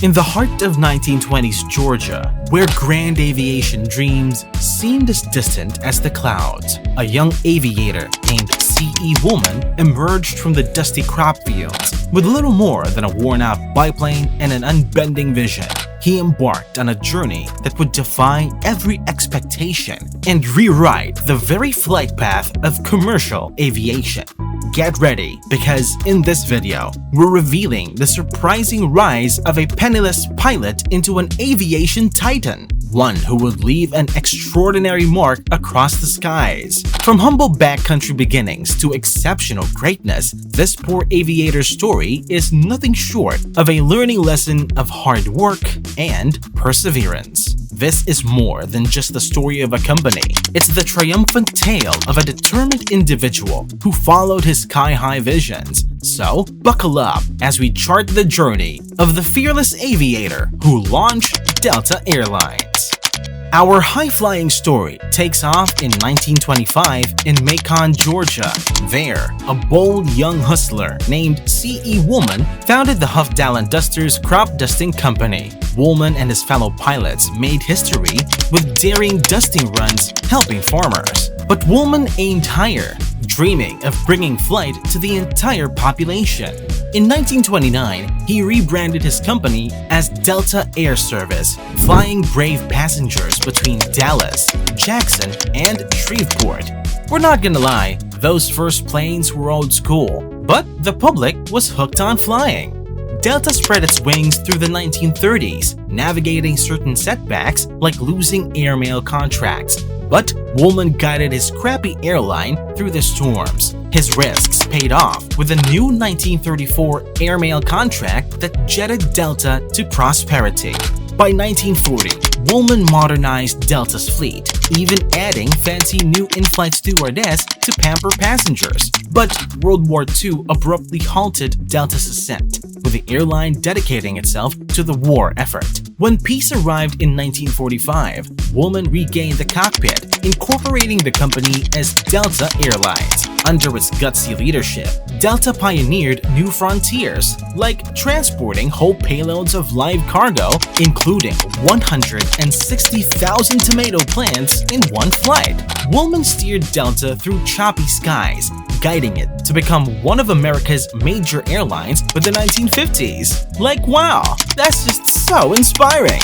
In the heart of 1920s Georgia, where grand aviation dreams seemed as distant as the clouds, a young aviator named C.E. Woolman emerged from the dusty crop fields with little more than a worn-out biplane and an unbending vision. He embarked on a journey that would defy every expectation and rewrite the very flight path of commercial aviation. Get ready, because in this video, we're revealing the surprising rise of a penniless pilot into an aviation titan, one who would leave an extraordinary mark across the skies. From humble backcountry beginnings to exceptional greatness, this poor aviator's story is nothing short of a learning lesson of hard work and perseverance. This is more than just the story of a company. It's the triumphant tale of a determined individual who followed his sky-high visions. So, buckle up as we chart the journey of the fearless aviator who launched Delta Airlines. Our high-flying story takes off in 1925 in Macon, Georgia. There, a bold young hustler named C.E. Woolman founded the Huff Dallon Dusters crop dusting company. Woolman and his fellow pilots made history with daring dusting runs helping farmers. But Woolman aimed higher, dreaming of bringing flight to the entire population. In 1929, he rebranded his company as Delta Air Service, flying brave passengers between Dallas, Jackson, and Shreveport. We're not gonna lie, those first planes were old school, but the public was hooked on flying. Delta spread its wings through the 1930s, navigating certain setbacks like losing airmail contracts. But Woolman guided his crappy airline through the storms. His risks paid off with a new 1934 airmail contract that jetted Delta to prosperity. By 1940, Woolman modernized Delta's fleet, even adding fancy new in-flight stewardess to pamper passengers. But World War II abruptly halted Delta's ascent, with the airline dedicating itself to the war effort. When peace arrived in 1945, Woolman regained the cockpit, incorporating the company as Delta Airlines. Under its gutsy leadership, Delta pioneered new frontiers, like transporting whole payloads of live cargo, including 160,000 tomato plants in one flight. Woolman steered Delta through choppy skies, guiding it to become one of America's major airlines by the 1950s. Like, wow, that's just so inspiring!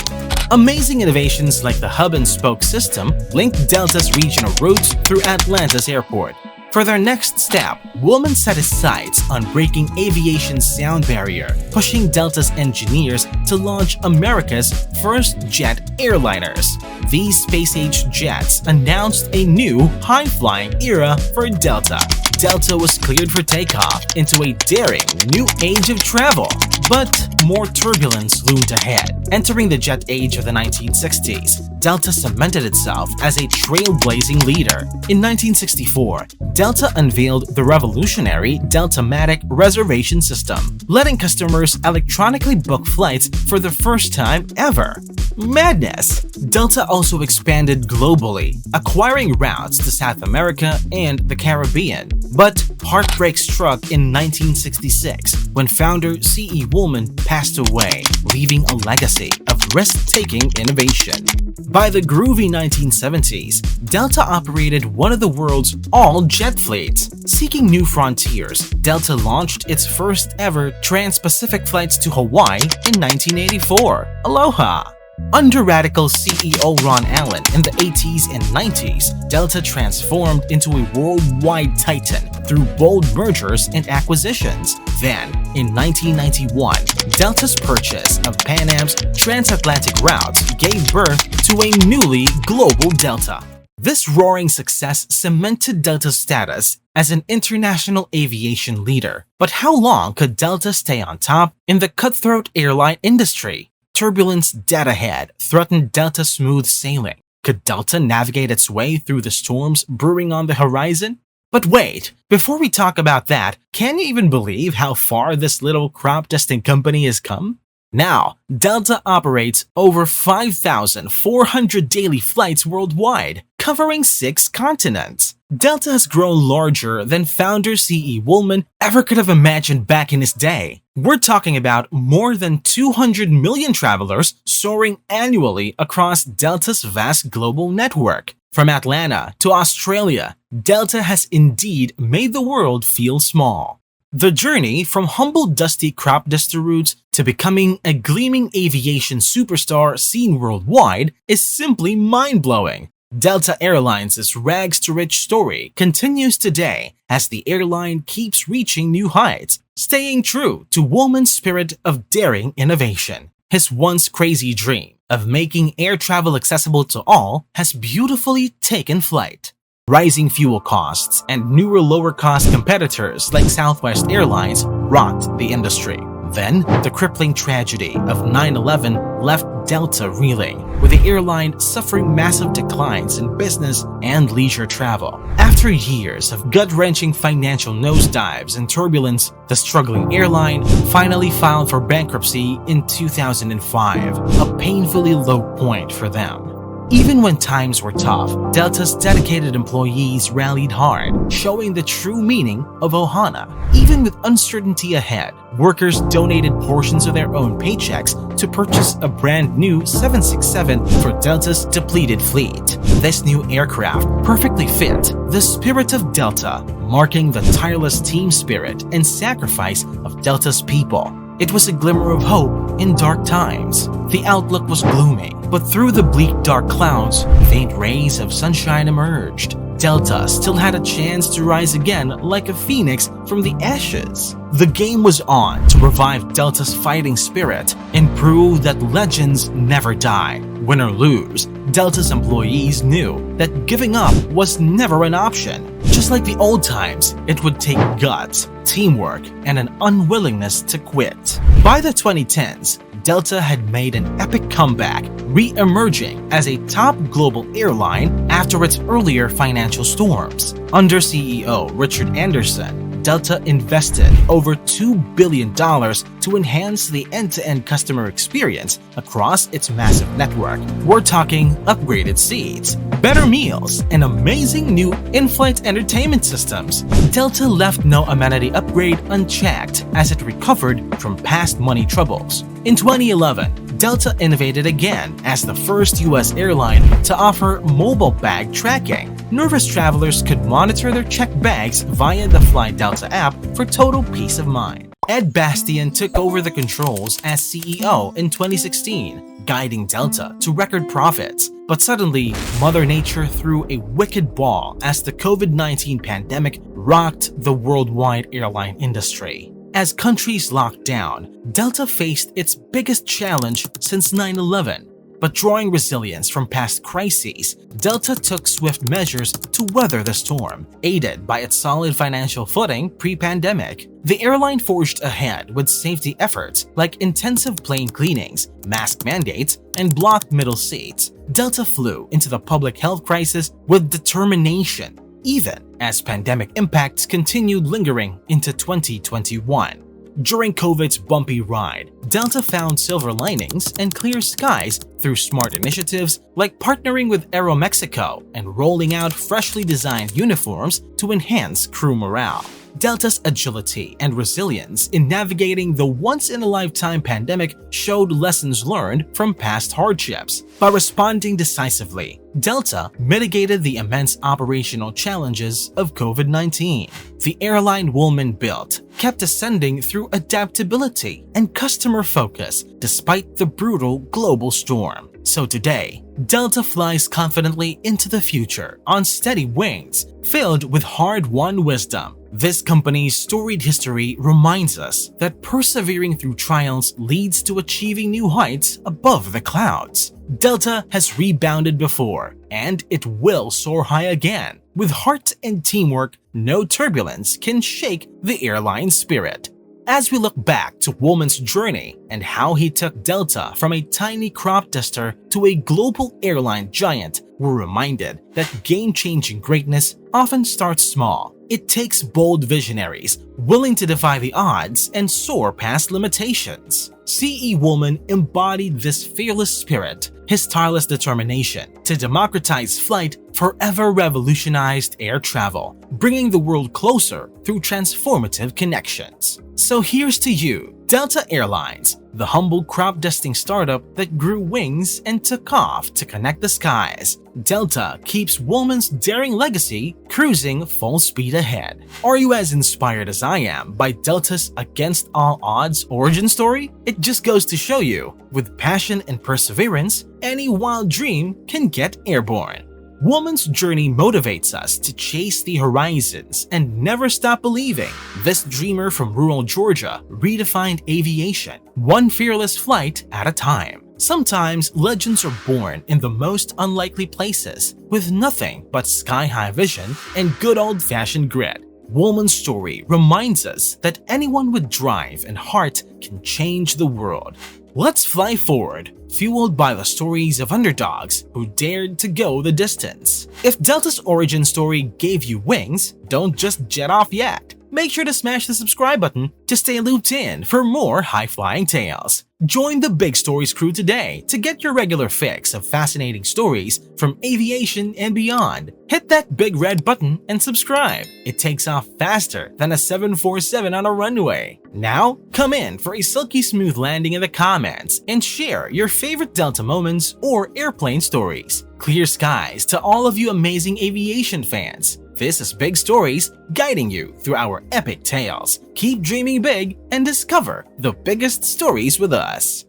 Amazing innovations like the hub-and-spoke system linked Delta's regional routes through Atlanta's airport. For their next step, Woolman set his sights on breaking aviation's sound barrier, pushing Delta's engineers to launch America's first jet airliners. These space-age jets announced a new, high-flying era for Delta. Delta was cleared for takeoff into a daring new age of travel. But more turbulence loomed ahead. Entering the jet age of the 1960s, Delta cemented itself as a trailblazing leader. In 1964, Delta unveiled the revolutionary Deltamatic reservation system, letting customers electronically book flights for the first time ever. Madness! Delta also expanded globally, acquiring routes to South America and the Caribbean. But heartbreak struck in 1966 when founder C.E. Woolman passed away, leaving a legacy of risk-taking innovation. By the groovy 1970s, Delta operated one of the world's all-jet fleets. Seeking new frontiers, Delta launched its first ever trans-Pacific flights to Hawaii in 1984. Aloha! Under radical CEO Ron Allen in the 80s and 90s, Delta transformed into a worldwide titan through bold mergers and acquisitions. Then, in 1991, Delta's purchase of Pan Am's transatlantic routes gave birth to a newly global Delta. This roaring success cemented Delta's status as an international aviation leader. But how long could Delta stay on top in the cutthroat airline industry? Turbulence dead ahead threatened Delta's smooth sailing. Could Delta navigate its way through the storms brewing on the horizon? But wait, before we talk about that, can you even believe how far this little crop dusting company has come? Now, Delta operates over 5,400 daily flights worldwide, covering 6 continents. Delta has grown larger than founder C.E. Woolman ever could have imagined back in his day. We're talking about more than 200 million travelers soaring annually across Delta's vast global network. From Atlanta to Australia, Delta has indeed made the world feel small. The journey from humble dusty crop duster routes to becoming a gleaming aviation superstar seen worldwide is simply mind-blowing. Delta Airlines' rags-to-rich story continues today as the airline keeps reaching new heights, staying true to Woolman's spirit of daring innovation. His once crazy dream of making air travel accessible to all has beautifully taken flight. Rising fuel costs and newer lower-cost competitors like Southwest Airlines rocked the industry. Then, the crippling tragedy of 9/11 left Delta reeling, with the airline suffering massive declines in business and leisure travel. After years of gut-wrenching financial nosedives and turbulence, the struggling airline finally filed for bankruptcy in 2005, a painfully low point for them. Even when times were tough, Delta's dedicated employees rallied hard, showing the true meaning of Ohana. Even with uncertainty ahead, workers donated portions of their own paychecks to purchase a brand new 767 for Delta's depleted fleet. This new aircraft perfectly fit the spirit of Delta, marking the tireless team spirit and sacrifice of Delta's people. It was a glimmer of hope in dark times. The outlook was gloomy, but through the bleak dark clouds, faint rays of sunshine emerged. Delta still had a chance to rise again like a phoenix from the ashes. The game was on to revive Delta's fighting spirit and prove that legends never die. Win or lose, Delta's employees knew that giving up was never an option. Just like the old times, it would take guts, teamwork, and an unwillingness to quit. By the 2010s, Delta had made an epic comeback, re-emerging as a top global airline after its earlier financial storms. Under CEO Richard Anderson, Delta invested over $2 billion to enhance the end-to-end customer experience across its massive network. We're talking upgraded seats, better meals, and amazing new in-flight entertainment systems. Delta left no amenity upgrade unchecked as it recovered from past money troubles. In 2011, Delta innovated again as the first U.S. airline to offer mobile bag tracking. Nervous travelers could monitor their checked bags via the Fly Delta app for total peace of mind. Ed Bastian took over the controls as CEO in 2016, guiding Delta to record profits. But suddenly, Mother Nature threw a wicked ball as the COVID-19 pandemic rocked the worldwide airline industry. As countries locked down, Delta faced its biggest challenge since 9/11. But drawing resilience from past crises, Delta took swift measures to weather the storm, aided by its solid financial footing pre-pandemic. The airline forged ahead with safety efforts like intensive plane cleanings, mask mandates, and blocked middle seats. Delta flew into the public health crisis with determination, even as pandemic impacts continued lingering into 2021. During COVID's bumpy ride, Delta found silver linings and clear skies through smart initiatives like partnering with Aeromexico and rolling out freshly designed uniforms to enhance crew morale. Delta's agility and resilience in navigating the once-in-a-lifetime pandemic showed lessons learned from past hardships. By responding decisively, Delta mitigated the immense operational challenges of COVID-19. The airline Woolman built kept ascending through adaptability and customer focus despite the brutal global storm. So today, Delta flies confidently into the future on steady wings, filled with hard-won wisdom. This company's storied history reminds us that persevering through trials leads to achieving new heights above the clouds. Delta has rebounded before, and it will soar high again. With heart and teamwork, no turbulence can shake the airline's spirit. As we look back to Woolman's journey and how he took Delta from a tiny crop duster to a global airline giant, we're reminded that game-changing greatness often starts small. It takes bold visionaries willing to defy the odds and soar past limitations. CE Woman embodied this fearless spirit. His tireless determination to democratize flight forever revolutionized air travel, bringing the world closer through transformative connections. So here's to you, Delta Airlines, the humble crop dusting startup that grew wings and took off to connect the skies. Delta keeps Woman's daring legacy cruising full speed ahead. Are you as inspired as I am by Delta's against all odds origin story? It just goes to show you, with passion and perseverance, any wild dream can get airborne. Woman's journey motivates us to chase the horizons and never stop believing. This dreamer from rural Georgia redefined aviation, one fearless flight at a time. Sometimes legends are born in the most unlikely places, with nothing but sky-high vision and good old-fashioned grit. Woman's story reminds us that anyone with drive and heart can change the world. Let's fly forward, fueled by the stories of underdogs who dared to go the distance. If Delta's origin story gave you wings, don't just jet off yet. Make sure to smash the subscribe button to stay looped in for more high-flying tales. Join the Big Stories crew today to get your regular fix of fascinating stories from aviation and beyond. Hit that big red button and subscribe. It takes off faster than a 747 on a runway. Now, come in for a silky smooth landing in the comments and share your favorite Delta moments or airplane stories. Clear skies to all of you amazing aviation fans. This is Big Stories, guiding you through our epic tales. Keep dreaming big and discover the biggest stories with us.